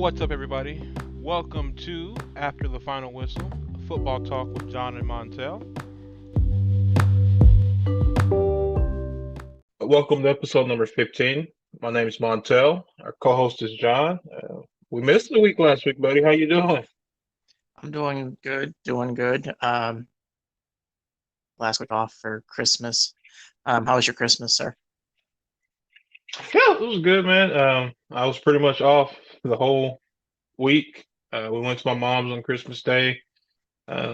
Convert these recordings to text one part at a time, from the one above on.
What's up, everybody? Welcome to After the Final Whistle, a football talk with Jon and Montel. Welcome to episode number 15. My name is Montel. Our co-host is John. We missed the week last week, buddy. How you doing? I'm doing good, doing good. Last week off for Christmas. How was your Christmas, sir? Yeah, it was good, man. I was pretty much off the whole week. We went to my mom's on Christmas Day.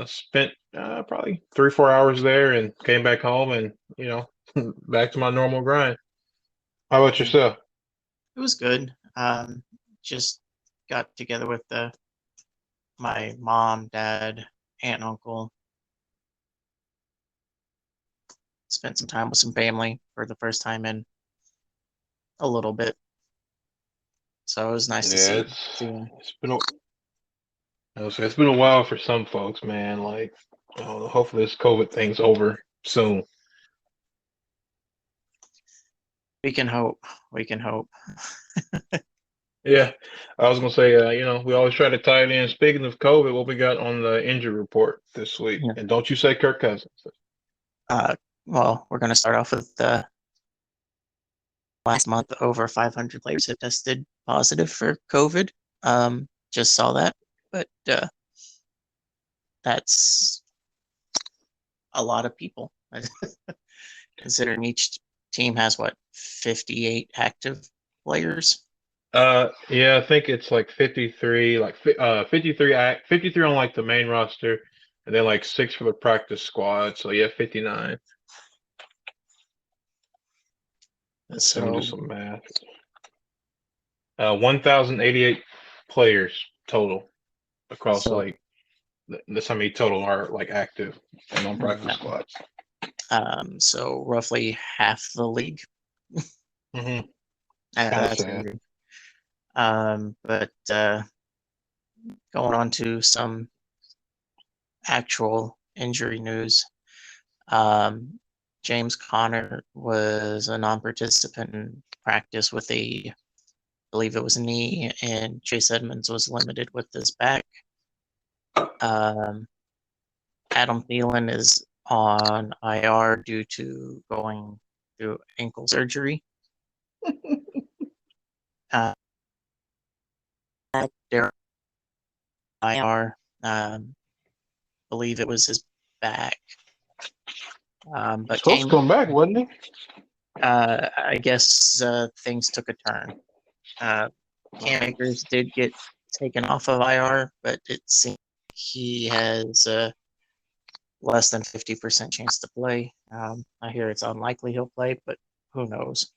Spent probably 3 or 4 hours there and came back home and, back to my normal grind. How about yourself? It was good. Just got together with my mom, dad, aunt, and uncle. Spent some time with some family for the first time in a little bit. So it was nice to Yeah, see them. it's been a while for some folks, man. Like, hopefully this COVID thing's over soon. We can hope. We can hope. Yeah, I was gonna say, we always try to tie it in. Speaking of COVID, what we got on the injury report this week? Yeah. And don't you say Kirk Cousins? Well, we're going to start off with last month, over 500 players have tested positive for COVID. Just saw that, but that's a lot of people. Considering each team has 58 active players. Yeah, I think it's like 53, 53 on like the main roster, and then like six for the practice squad. So yeah, 59. Let me do So some math. 1,088 players total across So- like that's how many total are like active and on practice squads. so roughly half the league. Mm-hmm. That's sad. crazy. But going on to some actual injury news. James Conner was a non-participant in practice with I believe it was a knee, and Chase Edmonds was limited with his back. Adam Thielen is on IR due to going through ankle surgery. Derek IR, believe it was his back. But Supposed to come back, wasn't he? I guess things took a turn. Cam Akers did get taken off of IR, but it seems he has less than 50% chance to play. I hear it's unlikely he'll play, but who knows?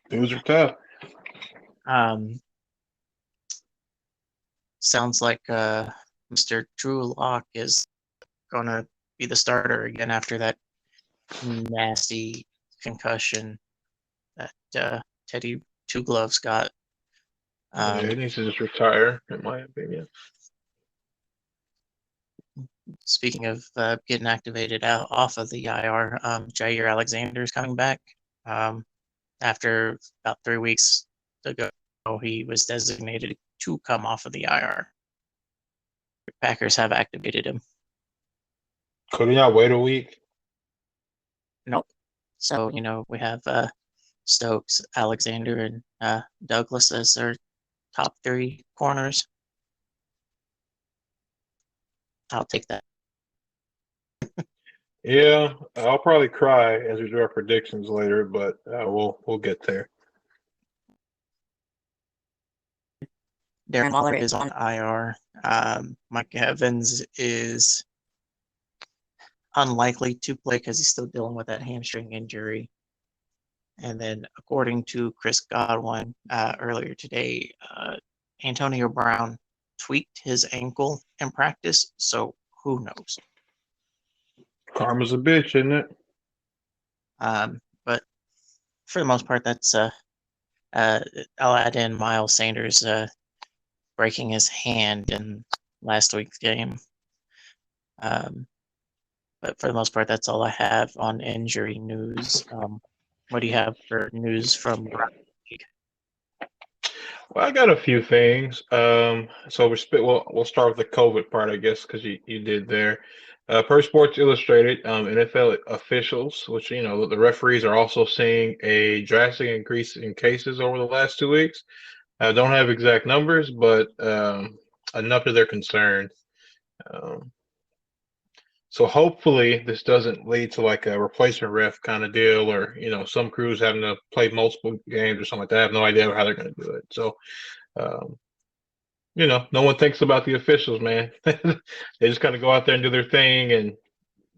Things are tough. Sounds like Mr. Drew Lock is going to be the starter again after that nasty concussion that Teddy Two Gloves got. Yeah, he needs to just retire, in my opinion. Speaking of getting activated off of the IR, Jair Alexander is coming back. After about 3 weeks ago, he was designated to come off of the IR. The Packers have activated him. Couldn't y'all wait a week? Nope. So, we have Stokes, Alexander, and Douglas as their top 3 corners. I'll take that. Yeah, I'll probably cry as we do our predictions later, but we'll get there. Darren Waller is on IR. Mike Evans is unlikely to play because he's still dealing with that hamstring injury. And then, according to Chris Godwin earlier today, Antonio Brown tweaked his ankle in practice, so who knows? Karma's a bitch, isn't it? But for the most part, that's I'll add in Miles Sanders breaking his hand in last week's game. But for the most part, that's all I have on injury news. What do you have for news from? Well, I got a few things. So we'll start with the COVID part, I guess, because you did there. Per Sports Illustrated, NFL officials, which the referees are also seeing a drastic increase in cases over the last 2 weeks. I don't have exact numbers, but enough that they're concerned. Um, so hopefully this doesn't lead to like a replacement ref kind of deal, or some crews having to play multiple games or something like that. I have no idea how they're going to do it. So. Um, no one thinks about the officials, man. They just kind of go out there and do their thing, and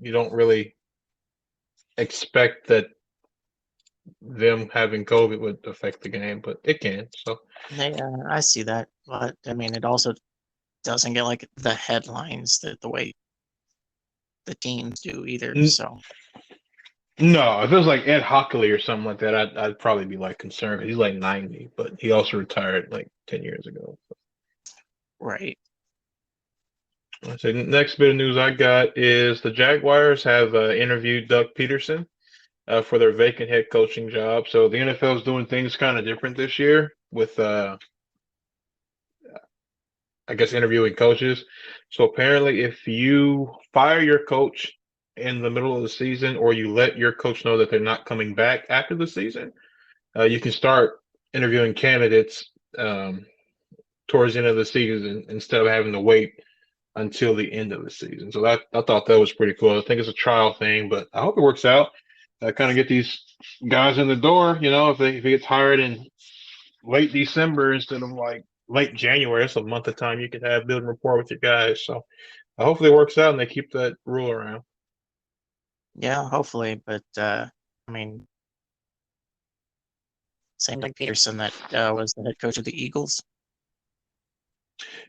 you don't really expect that them having COVID would affect the game, but it can. So Yeah, I see that, but I mean, it also doesn't get like the headlines that the way the teams do either. N- So no, if it was like Ed Hockley or something like that, I'd probably be like concerned. He's like 90, but he also retired like 10 years ago. right, I say next bit of news I got is the Jaguars have interviewed Doug Peterson for their vacant head coaching job. So the NFL is doing things kind of different this year with I guess interviewing coaches. So apparently, if you fire your coach in the middle of the season, or you let your coach know that they're not coming back after the season, you can start interviewing candidates towards the end of the season instead of having to wait until the end of the season. So I thought that was pretty cool. I think it's a trial thing, but I hope it works out. Kind of get these guys in the door. If he gets hired in late December instead of like late January. It's a month of time you can have building rapport with your guys. So hopefully it works out and they keep that rule around. yeah, hopefully. But I mean, same like Peterson that was the head coach of the Eagles.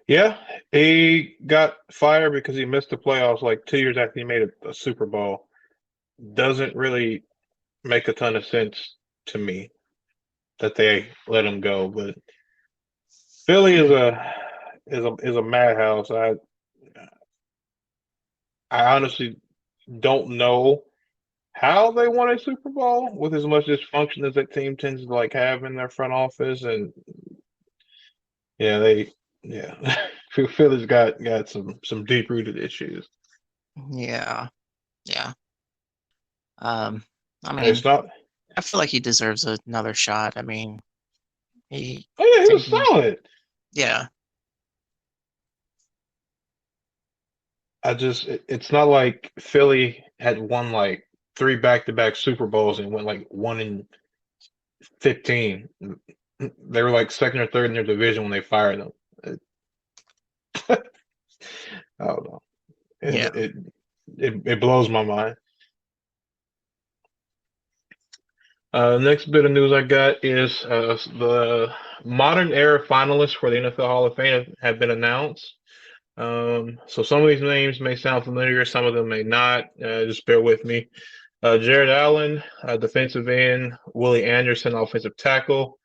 Yeah, he got fired because he missed the playoffs like 2 years after he made a Super Bowl. Doesn't really make a ton of sense to me that they let him go, but Philly is a madhouse. I honestly don't know how they won a Super Bowl with as much dysfunction as that team tends to like have in their front office. And yeah, yeah, Philly's got some deep rooted issues. Yeah, yeah. I And it's mean, not. I feel like he deserves another shot. I mean, he, Oh yeah, he was taking, solid. yeah, It's not like Philly had won like 3 back-to-back Super Bowls and went like 1-15. They were like second or third in their division when they fired them. I don't know. yeah. It blows my mind. Next bit of news I got is the modern era finalists for the NFL Hall of Fame have been announced. So some of these names may sound familiar, some of them may not. Just bear with me. Jared Allen, defensive end. Willie Anderson, offensive tackle.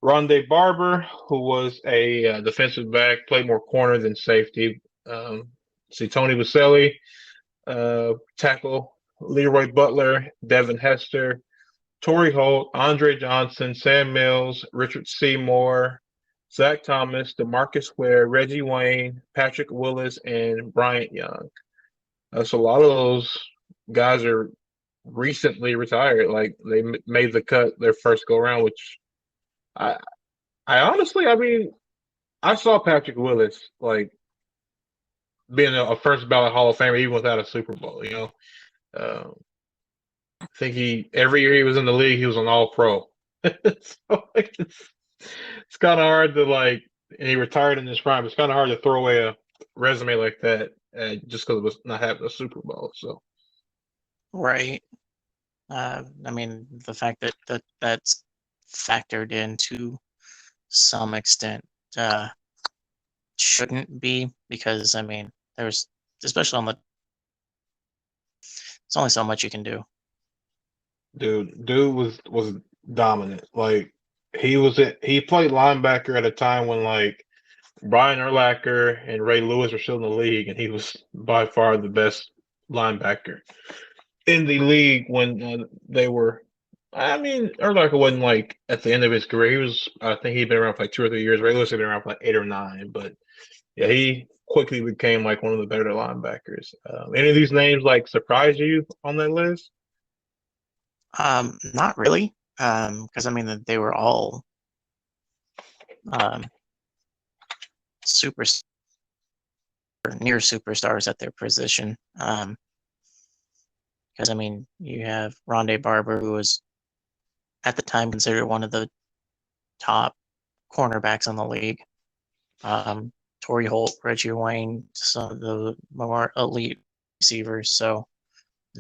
Rondé Barber, who was a defensive back, played more corner than safety. Tony Vaselli, tackle. Leroy Butler, Devin Hester, Torrey Holt, Andre Johnson, Sam Mills, Richard Seymour, Zach Thomas, DeMarcus Ware, Reggie Wayne, Patrick Willis, and Bryant Young. So a lot of those guys are recently retired. Like they made the cut their first go around, which I I honestly, I mean, I saw Patrick Willis like being a first ballot Hall of Famer even without a Super Bowl. Uh, I think every year he was in the league, he was an All Pro. So like, it's kind of hard to like, and he retired in his prime. It's kind of hard to throw away a resume like that just because it was not having a Super Bowl. So Right. I mean, the fact that's factored into some extent shouldn't be, because I mean, there's, especially on the, it's only so much you can do. dude was dominant. Like he played linebacker at a time when like Brian Urlacher and Ray Lewis were still in the league, and he was by far the best linebacker in the league when they were I mean, Urlacher wasn't like at the end of his career. He was, I think he'd been around for like 2 or 3 years. Ray Lewis had been around for like 8 or 9, but yeah, he quickly became like one of the better linebackers. Any of these names like surprise you on that list? Not really, because I mean they were all um, super near superstars at their position. Because I mean you have Rondé Barber, who was at the time considered one of the top cornerbacks in the league. Torrey Holt, Reggie Wayne, some of the more elite receivers. So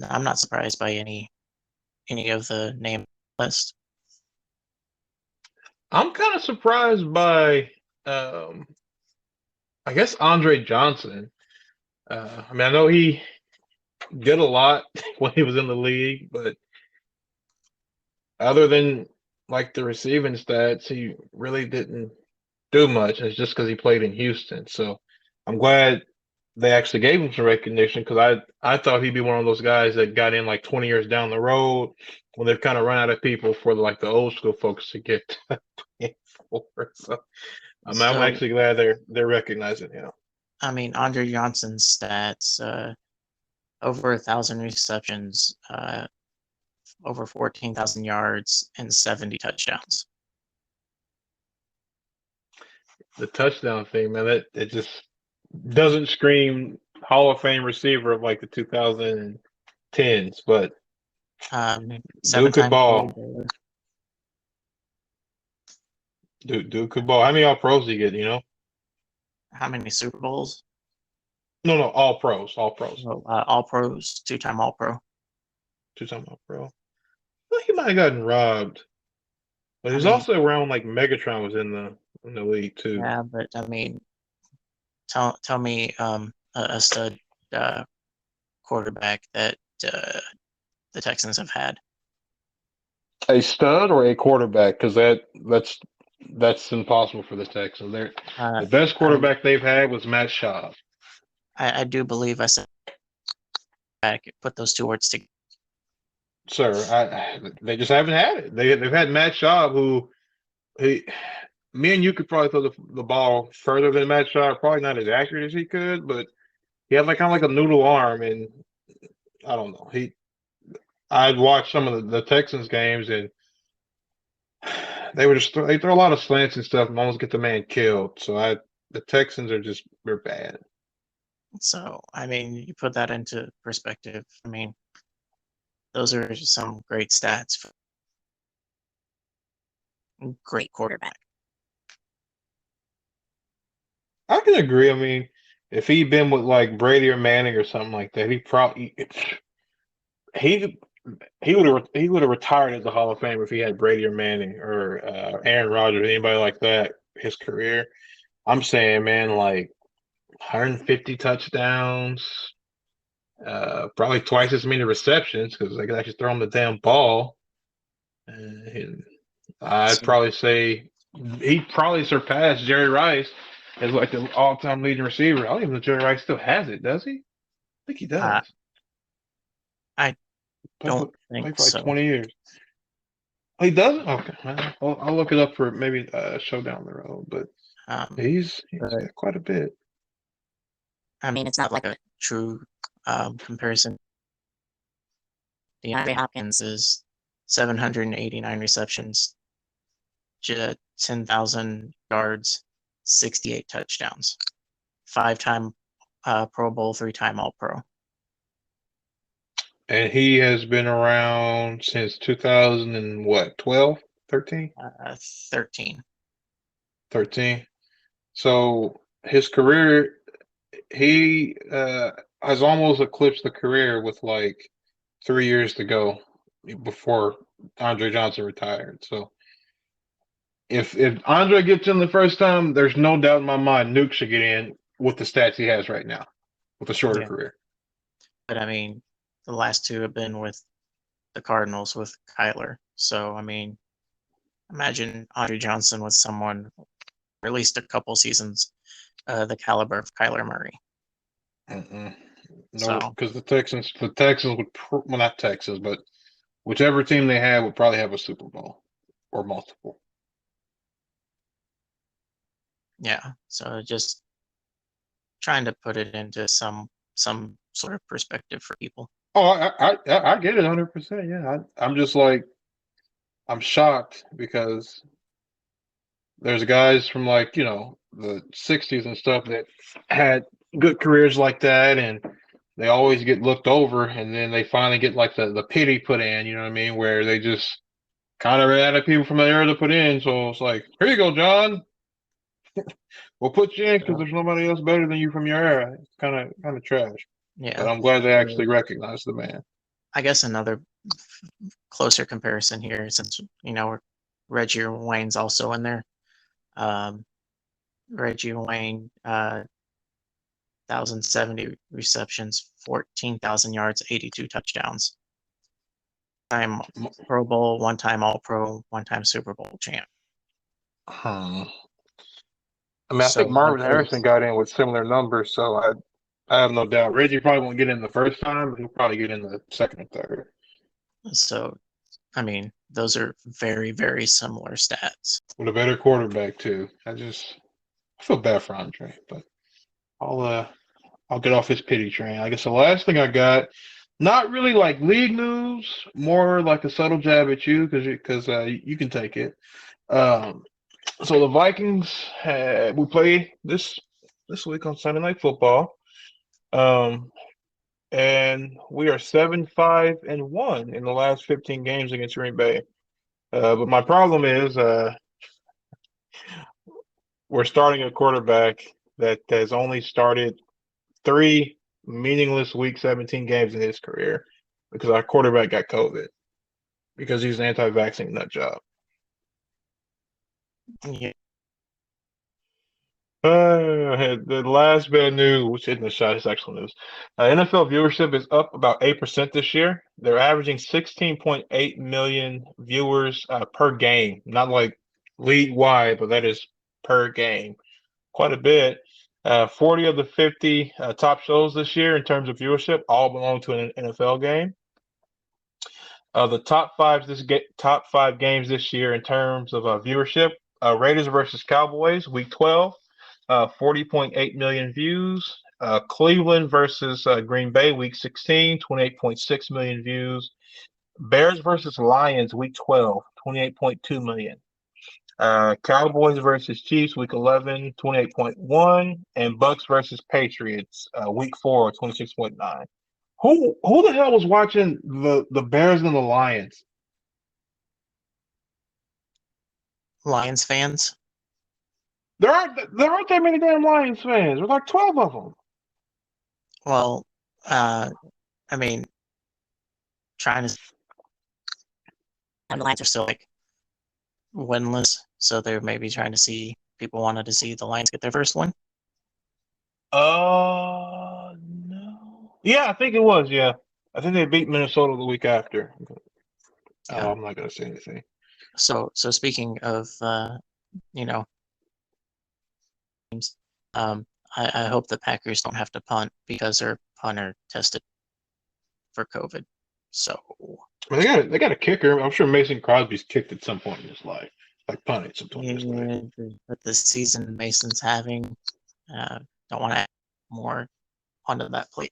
I'm not surprised by any of the name list. I'm kind of surprised by, um, I guess Andre Johnson. I mean, I know he did a lot when he was in the league, but other than like the receiving stats, he really didn't do much. It's just because he played in Houston. So I'm glad they actually gave him some recognition because I thought he'd be one of those guys that got in like 20 years down the road when they've kind of run out of people for like the old school folks to get for. So I'm So actually glad they're recognizing him. I mean Andre Johnson's stats: over 1,000 receptions, over 14,000 yards, and 70 touchdowns. The touchdown thing, man, it just doesn't scream Hall of Fame receiver of like the 2010s, but Seven Dude could time Pro ball. Bowler. Dude could ball. How many All Pros do you get? You know? How many Super Bowls? No, All Pros, All Pros, Well, All Pros, 2-time All Pro. 2 time All Pro. Well, he might have gotten robbed, but he I was mean, also around like Megatron was in the league too. yeah, but I mean, tell me a stud quarterback that the Texans have had. A stud or a quarterback? Because that's impossible for the Texans. The best I quarterback they've had was Matt Schaub. I do believe I said I could put those two words together. Sir, they just haven't had it. They've had Matt Schaub, who me and you could probably throw the ball further than Matt Schaub. Probably not as accurate as he could, but he had like kind of like a noodle arm, and I don't know. I'd watch some of the Texans games, and they were they throw a lot of slants and stuff, and almost get the man killed. So the Texans they're bad. So I mean, you put that into perspective. I mean, those are some great stats for a great quarterback. I can agree. I mean, if he'd been with like Brady or Manning or something like that, he he would have retired as a Hall of Famer if he had Brady or Manning or Aaron Rodgers, anybody like that. His career, I'm saying, man, like 150 touchdowns, probably twice as many receptions because they could actually throw him the damn ball. And I'd So, probably say he'd probably surpass Jerry Rice as like the all-time leading receiver. I don't even know if Jerry Rice still has it, does he? I think he does. I Played don't played think for like so. 20 years. Oh, he doesn't? Okay. I'll look it up for maybe a show down the road, but he's got quite a bit. I mean, it's not like a true comparison. DeAndre Hopkins is 789 receptions, 10,000 yards, 68 touchdowns, 5-time Pro Bowl, 3-time All Pro. And he has been around since 2000 and what, 12, 13? 13. 13. So his career, he has almost eclipsed the career with like 3 years to go before Andre Johnson retired. So if Andre gets in the first time, there's no doubt in my mind Nuke should get in with the stats he has right now with a shorter career. But I mean, the last two have been with the Cardinals with Kyler. So I mean, imagine Andre Johnson with someone, or at least a couple seasons, the caliber of Kyler Murray. No, because the Texans would well, not Texas, but whichever team they had would probably have a Super Bowl or multiple. Yeah, so just trying to put it into some sort of perspective for people. Oh, I get it 100%. Yeah, I'm just like I'm shocked because there's guys from like the '60s and stuff that had good careers like that, and they always get looked over, and then they finally get like the pity put in. You know what I mean? Where they just kind of ran out of people from the era to put in. So it's like, here you go, John. We'll put you in because there's nobody else better than you from your era. It's kind of trash. Yeah. But I'm glad they actually recognize the man. I guess another closer comparison here, since Reggie Wayne's also in there. Reggie Wayne, 1,070 receptions, 14,000 yards, 82 touchdowns. Time Pro Bowl, one-time All-Pro, one-time Super Bowl champ. I mean, I think Marvin Harrison got in with similar numbers, so I have no doubt. Reggie probably won't get in the first time, but he'll probably get in the second and third. So, I mean, those are very, very similar stats. With a better quarterback too. I feel bad for Andre, but I'll get off his pity train. I guess the last thing I got, not really like league news, more like a subtle jab at you because you can take it. So the Vikings we play this week on Sunday Night Football, and we are 7-5-1 in the last 15 games against Green Bay. But my problem is we're starting a quarterback that has only started 3 meaningless Week 17 games in his career because our quarterback got COVID because he's an anti-vaccine nut job. Yeah. The last bit of news, which isn't a shot, it's actual news. NFL viewership is up about 8% this year. They're averaging 16.8 million viewers per game, not like league-wide, but that is per game. Quite a bit. 40 of the 50 top shows this year in terms of viewership all belong to an NFL game. The top five games this year in terms of viewership: Raiders versus Cowboys, Week 12, 40.8 million views. Cleveland versus Green Bay, Week 16, 28.6 million views. Bears versus Lions, Week 12, 28.2 million. Cowboys versus Chiefs, Week 11, 28.1, and Bucks versus Patriots, Week 4, 26.9. Who the hell was watching the Bears and the Lions? Lions fans? There aren't that many damn Lions fans. There's like 12 of them. Well, I mean, the Lions are still like winless, so they're maybe trying to see, people wanted to see the Lions get their first win. No. Yeah, I think it was. Yeah, I think they beat Minnesota the week after. Yeah. I'm not gonna say anything. So speaking of, teams, I hope the Packers don't have to punt because their punter tested for COVID. So they got a kicker. I'm sure Mason Crosby's kicked at some point in his life, like punted at some point in his life. But the season Mason's having, don't want to add more onto that plate.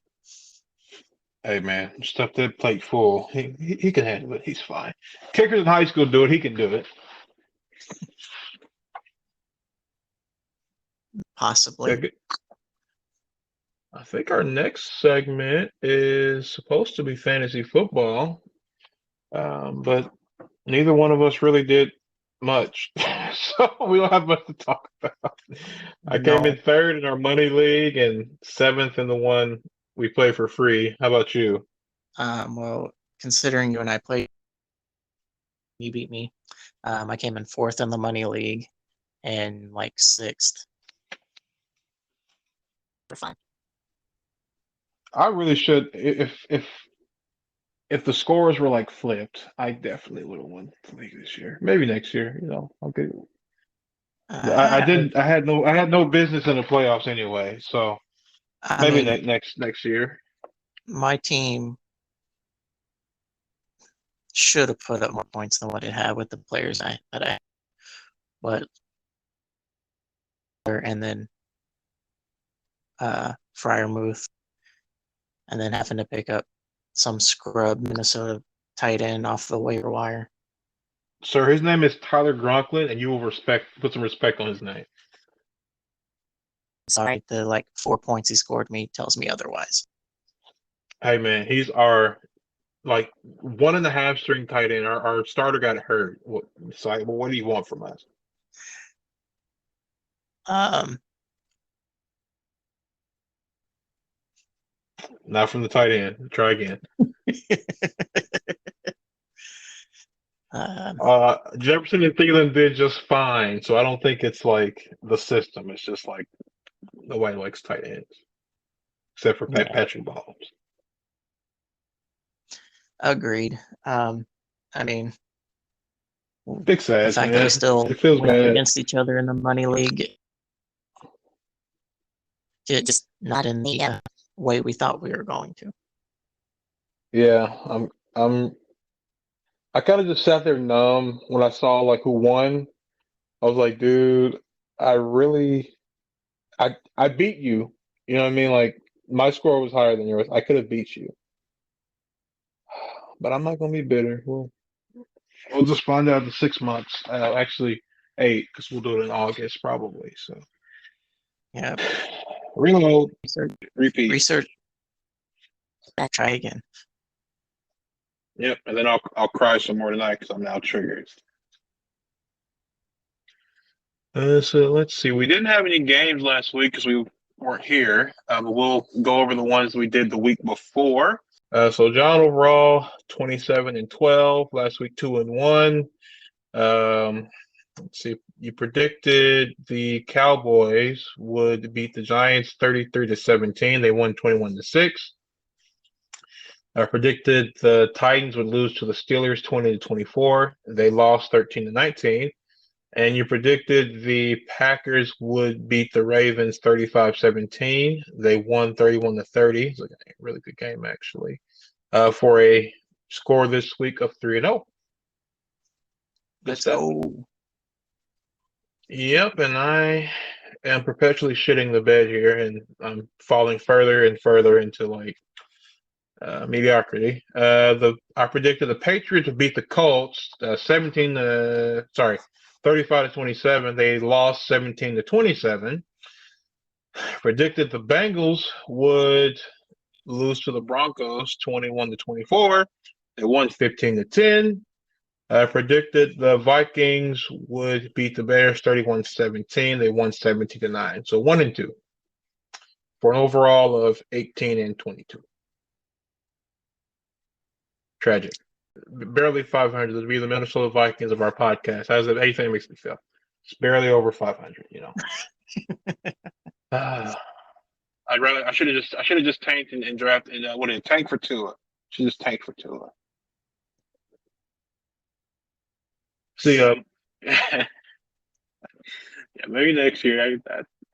Hey man, stuff that plate full. He can handle it. He's fine. Kickers in high school do it. He can do it. Possibly. I think our next segment is supposed to be fantasy football, but neither one of us really did much, so we don't have much to talk about. I came in third in our money league and 7th in the one we play for free. How about you? Well, considering you and I played, you beat me. I came in 4th in the money league and like 6th. For fun. I really should. If the scores were like flipped, I definitely would have won the league this year. Maybe next year. I'll get. I didn't. I had no business in the playoffs anyway. So maybe next year. My team should have put up more points than what it had with the players but and then Fryermuth, and then having to pick up some scrub Minnesota tight end off the waiver wire. Sir, his name is Tyler Gronklin, and you will put some respect on his name. Sorry, the 4 points he scored me tells me otherwise. Hey man, he's our 1.5 string tight end. Our starter got hurt. It's like, well, what do you want from us? Not from the tight end. Try again. Jefferson and Thielen did just fine, so I don't think it's like the system. It's just like nobody likes tight ends, except for Patrick Mahomes. Agreed. I mean, big sad. The fact that we still it feels went bad against each other in the money league, just not in the way we thought we were going to. Yeah, I kind of just sat there numb when I saw who won. I was like, dude, I beat you. You know what I mean? My score was higher than yours. I could have beat you. But I'm not gonna be bitter. We'll just find out in 6 months. Actually 8, because we'll do it in August probably. So yeah, reload, repeat. Try again. Yep, and then I'll cry some more tonight because I'm now triggered. So let's see. We didn't have any games last week because we weren't here. But we'll go over the ones we did the week before. So John overall 27-12. Last week 2-1. Let's see. You predicted the Cowboys would beat the Giants 33-17. They won 21-6. I predicted the Titans would lose to the Steelers 20-24. They lost 13-19. And you predicted the Packers would beat the Ravens 35-17. They won 31-30. It's a really good game, actually, for a score this week of 3-0. Let's go. Yep, and I am perpetually shitting the bed here, and I'm falling further and further into mediocrity. I predicted the Patriots would beat the Colts 35-27. They lost 17-27. Predicted the Bengals would lose to the Broncos 21-24. They won 15-10. I predicted the Vikings would beat the Bears 31-17. They won 17-9. So 1-2 for an overall of 18-22. Tragic. Barely 500 to be the Minnesota Vikings of our podcast. How's it? Anything makes me feel? It's barely over 500. I should have just tanked and drafted. What did it tank for Tua? Should just tank for Tua. See, yeah, maybe next year.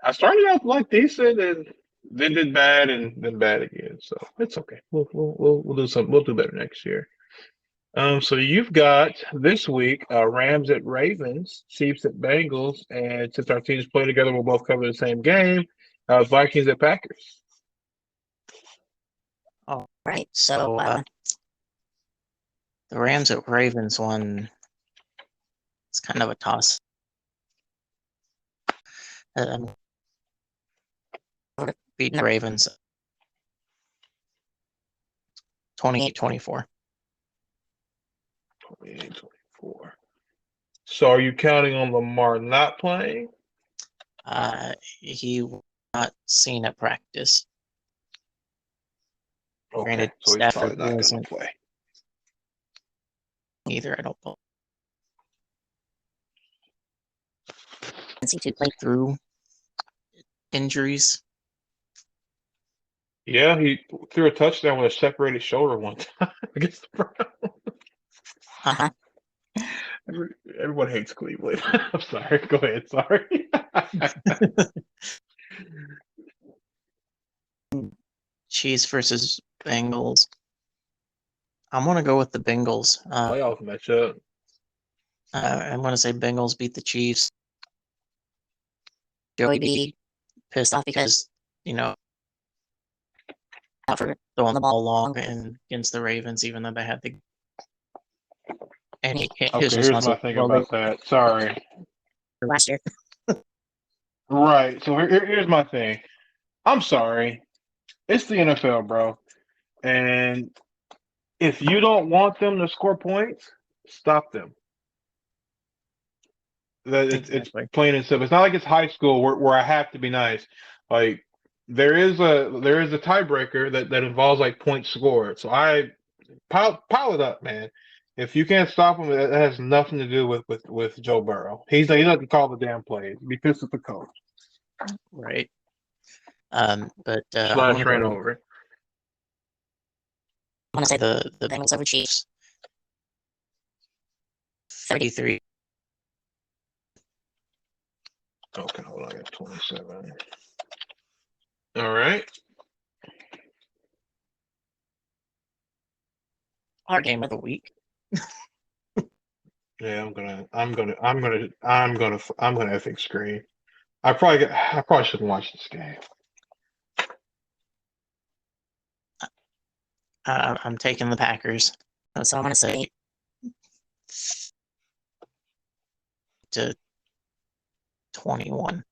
I started out decent and then did bad and then bad again. So it's okay. We'll do something. We'll do better next year. So you've got this week Rams at Ravens, Chiefs at Bengals, and since our teams play together, we'll both cover the same game. Vikings at Packers. All right. So the Rams at Ravens one. It's kind of a toss. Beating the Ravens 28-24. 28-24. So are you counting on Lamar not playing? He was not seen at practice. Okay, Granted, so he's probably Stafford not going wasn't to play. either, I don't know. To play through injuries. Yeah, he threw a touchdown with a separated shoulder one time against the Browns. Everyone hates Cleveland. I'm sorry. Go ahead. Sorry. Chiefs versus Bengals. I'm gonna go with the Bengals. Playoff matchup. I'm gonna say Bengals beat the Chiefs. Joey B pissed off because for throwing the ball long and against the Ravens, even though they had the and his Okay, here's my response thing was, about that. Sorry. last year. Right. So here's my thing. I'm sorry. It's the NFL, bro. And if you don't want them to score points, stop them. It's Exactly. plain and simple. It's not like it's high school where I have to be nice. Like there is a tiebreaker that involves like points scored. So I pile it up, man. If you can't stop him, that has nothing to do with Joe Burrow. He doesn't call the damn plays. Be pissed at the coach. Right. But Slash ran over. I'm gonna say the Bengals over Chiefs. 33. Okay, hold on. I got 27. All right. Our game of the week. Yeah, I'm gonna effing scream. I probably shouldn't watch this game. I'm taking the Packers. So I'm gonna say to 21.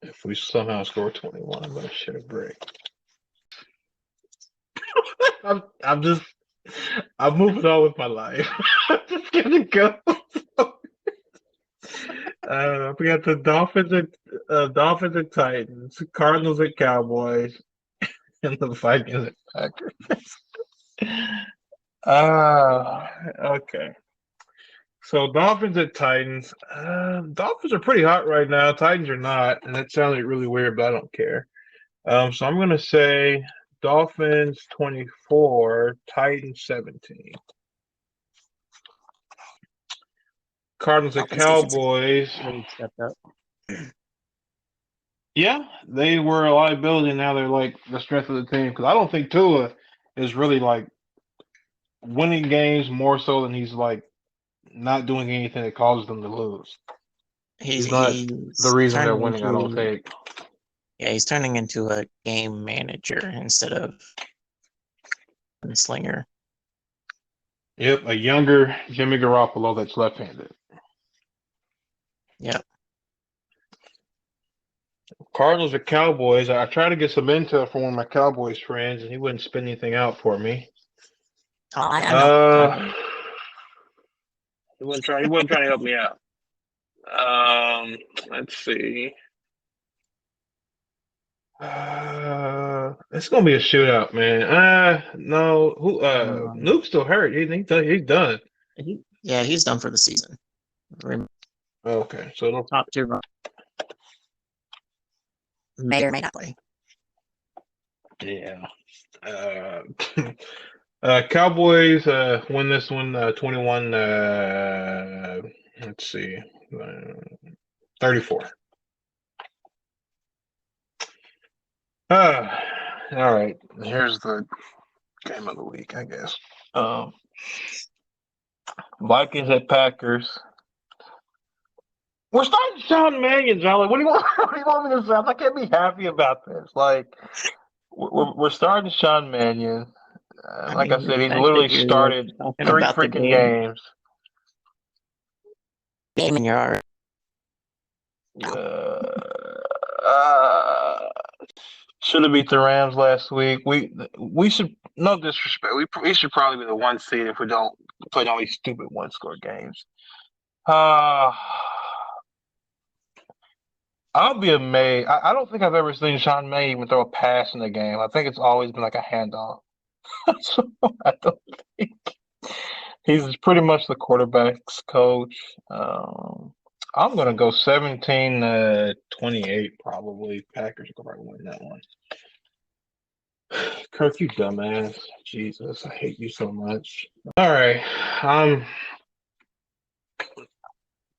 If we somehow score 21, I'm gonna shit a brick. I'm moving on with my life. I'm just gonna go. We got the Dolphins and Titans, Cardinals and Cowboys, and the Vikings and Packers. Okay. So Dolphins and Titans. Dolphins are pretty hot right now. Titans are not, and that sounded really weird, but I don't care. So I'm gonna say Dolphins 24, Titans 17. Cardinals and Cowboys. Really stepped up. Yeah, they were a liability. Now they're like the strength of the team because I don't think Tua is really like winning games more so than he's like not doing anything that causes them to lose. He's not the reason they're winning. I don't think. Yeah, he's turning into a game manager instead of a slinger. Yep, a younger Jimmy Garoppolo that's left-handed. Yep. Cardinals or Cowboys. I tried to get some intel from one of my Cowboys friends, and he wouldn't spit anything out for me. Oh, I know. He wasn't trying to help me out. Let's see. It's gonna be a shootout, man. No, Nuke's still hurt. He's done. He's done for the season. Okay, so top two run. May or may not play. Yeah. Cowboys win this one 21. Let's see, 34. All right. Here's the game of the week, I guess. Vikings at Packers. We're starting Sean Mannion, John. Like, what do you want me to say? I can't be happy about this. Like, we're starting Sean Mannion. Like I said, he's literally started 3 freaking games. Game in your heart. Should have beat the Rams last week. We should, no disrespect, we should probably be the 1 seed if we don't play all these stupid 1-score games. I'll be amazed. I don't think I've ever seen Sean May even throw a pass in the game. I think it's always been like a handoff. So I don't think he's pretty much the quarterback's coach. I'm gonna go 17-28 probably. Packers will probably win that one. Kirk, you dumbass. Jesus, I hate you so much. All right. I'm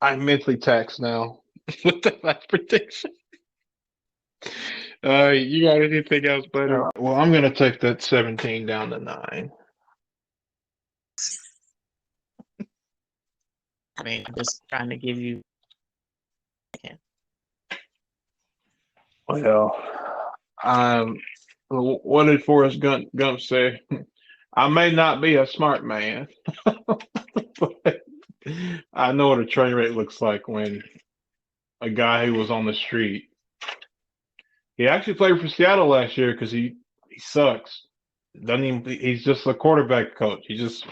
mentally taxed now with the last prediction. You got anything else better? So, Well, I'm gonna take that 17 down to 9. I mean, I'm just trying to give you. Well, what did Forrest Gump say? I may not be a smart man, but I know what a train wreck looks like when a guy who was on the street. He actually played for Seattle last year because he sucks. Doesn't even, he's just a quarterback coach. He just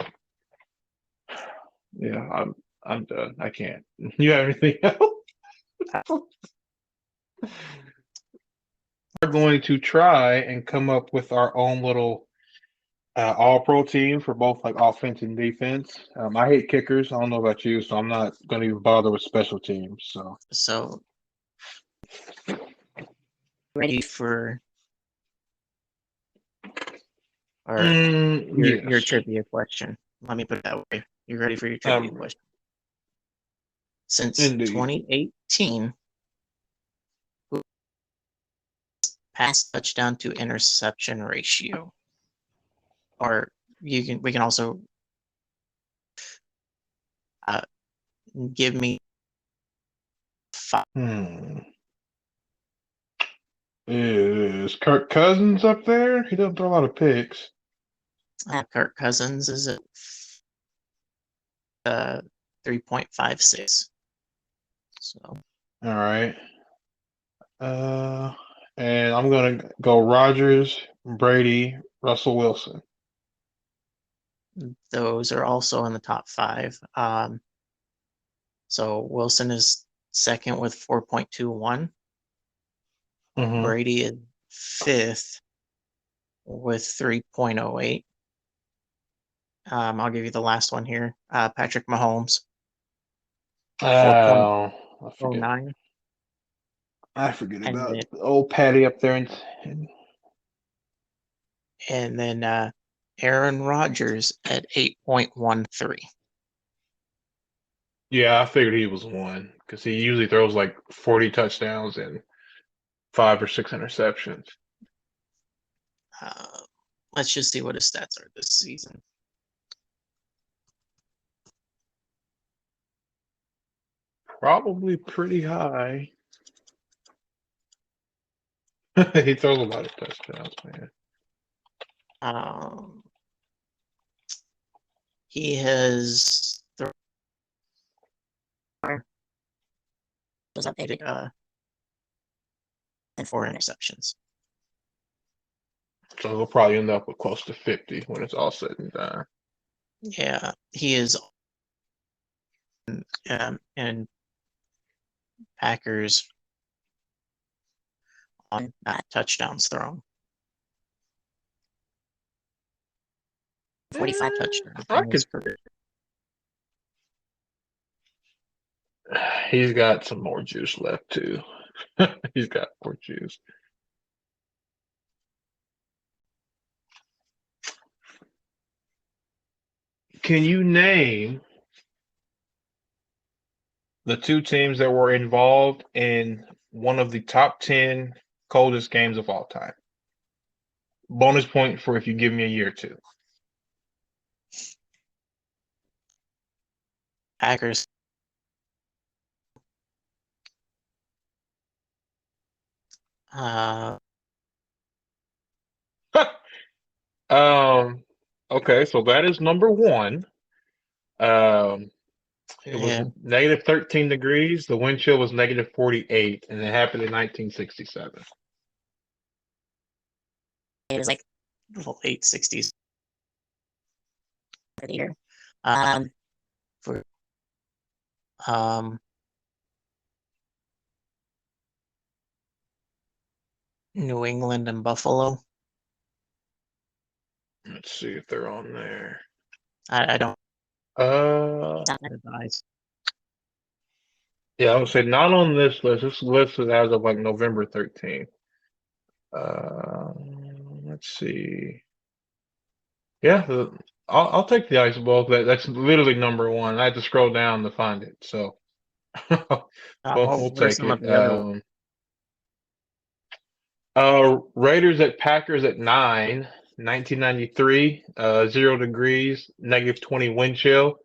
I'm done. I can't. You have anything else? We're going to try and come up with our own little all-pro team for both like offense and defense. I hate kickers. I don't know about you, so I'm not going to even bother with special teams. So, ready for or your yes. trivia question? Let me put it that way. You ready for your trivia question? Since Indeed. 2018, pass touchdown to interception ratio, or we can also give me 5. Is Kirk Cousins up there? He doesn't throw a lot of picks. Kirk Cousins is at 3.56. So, all right. And I'm gonna go Rodgers, Brady, Russell Wilson. those are also in the top 5. So Wilson is second with 4.21. Brady is 5th with 3.08. I'll give you the last one here. Patrick Mahomes. Oh, 4.09. I forget And about then, old Patty up there. and then Aaron Rodgers at 8.13. Yeah, I figured he was one because he usually throws like 40 touchdowns and 5 or 6 interceptions. Let's just see what his stats are this season. Probably pretty high. He throws a lot of touchdowns, man. He has and 4 interceptions. So he'll probably end up with close to 50 when it's all said and done. Yeah, he is. And Packers on touchdowns thrown. 45 touchdowns in his career. He's got some more juice left too. He's got more juice. Can you name the 2 teams that were involved in one of the top 10 coldest games of all time? Bonus point for if you give me a year or 2. Packers. Okay, so that is number 1. It was negative 13 degrees. The wind chill was negative 48, and it happened in 1967. It was like the late 60s for the year. For New England and Buffalo. Let's see if they're on there. I don't. Yeah, I would say not on this list. This list is as of like November 13th. Let's see. Yeah, I'll take the Ice Bowl. That's literally number 1. I had to scroll down to find it, so we'll take it. Raiders at Packers at 9, 1993, 0 degrees, -20 wind chill.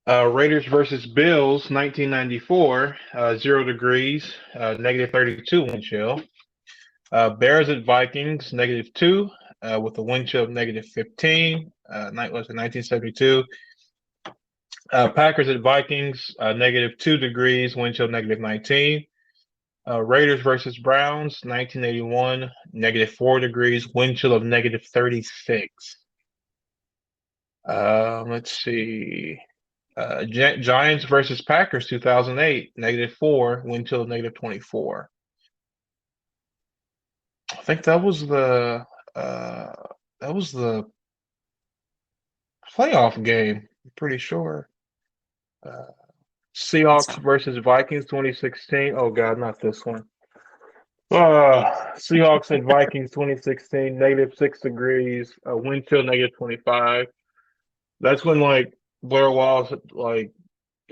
Raiders versus Bills, 1994, 0 degrees, -32 wind chill. Bears at Vikings, -2, with a wind chill of -15. Night was in 1972. Packers at Vikings, -2 degrees, wind chill -19. Raiders versus Browns, 1981, -4 degrees, wind chill of -36. Let's see. Giants versus Packers, 2008, -4, wind chill of -24. I think that was the playoff game. I'm pretty sure. Seahawks versus Vikings, 2016. Oh God, not this one. Seahawks and Vikings, 2016, -6 degrees, wind chill -25. That's when like Blair Walsh like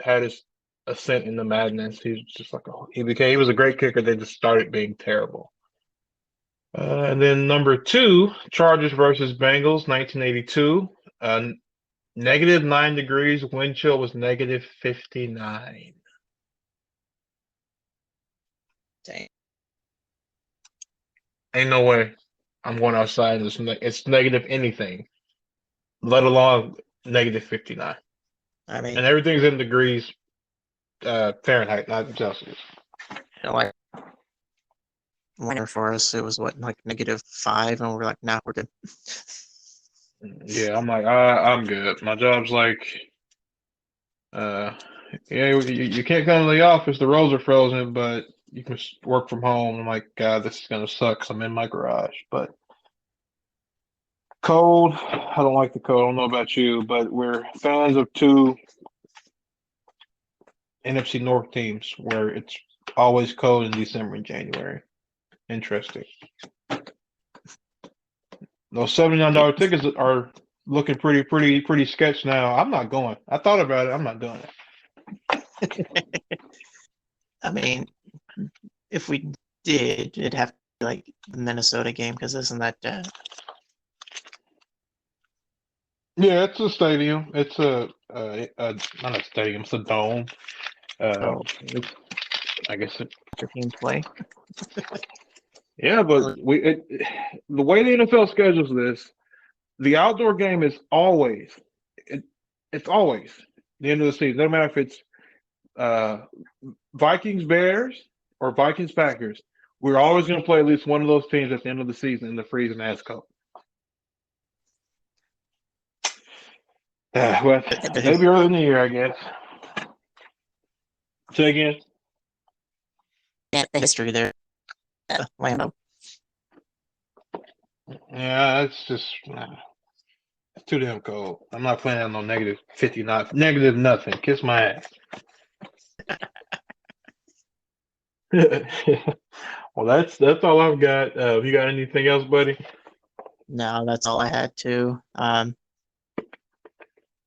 had his ascent into madness. He was just like he was a great kicker. They just started being terrible. And then number 2, Chargers versus Bengals, 1982. -9 degrees, wind chill was -59. Dang. Ain't no way I'm going outside. It's negative anything, let alone -59. I mean, And everything's in degrees Fahrenheit, not Celsius. like winter for us, it was what, like -5, and we're like, nah, we're good. Yeah, I'm like, I'm good. My job's like, yeah, you can't come to the office. The roads are frozen, but you can work from home. I'm like, God, this is gonna suck 'cause I'm in my garage. But cold, I don't like the cold. I don't know about you, but we're fans of 2 NFC North teams where it's always cold in December and January. Interesting. Those $79 tickets are looking pretty sketch now. I'm not going. I thought about it. I'm not doing it. I mean, if we did, it'd have to be like the Minnesota game, because isn't that Yeah, it's a stadium. It's not a stadium. It's a dome. I guess it. your teams play? Yeah, but the way the NFL schedules this, the outdoor game is always it's always the end of the season. No matter if it's Vikings Bears or Vikings Packers, we're always going to play at least one of those teams at the end of the season in the freezing ass cold. Well, maybe early in the year, I guess. Say again. Yeah, the history there. Lando. Yeah, it's just it's too damn cold. I'm not playing on no -59, negative nothing. Kiss my ass. Well, that's all I've got. Have you got anything else, buddy? No, that's all I had to.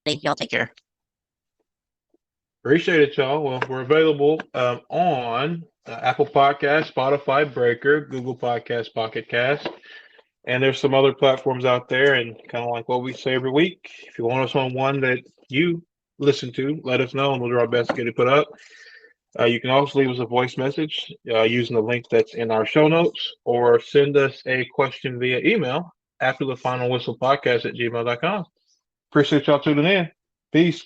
Y'all take care. Appreciate it, y'all. Well, we're available on Apple Podcast, Spotify, Breaker, Google Podcast, Pocket Cast, and there's some other platforms out there. And kind of like what we say every week, if you want us on one that you listen to, let us know, and we'll do our best to get it put up. You can also leave us a voice message using the link that's in our show notes, or send us a question via email after the final whistle podcast at gmail.com. Appreciate y'all tuning in. Peace.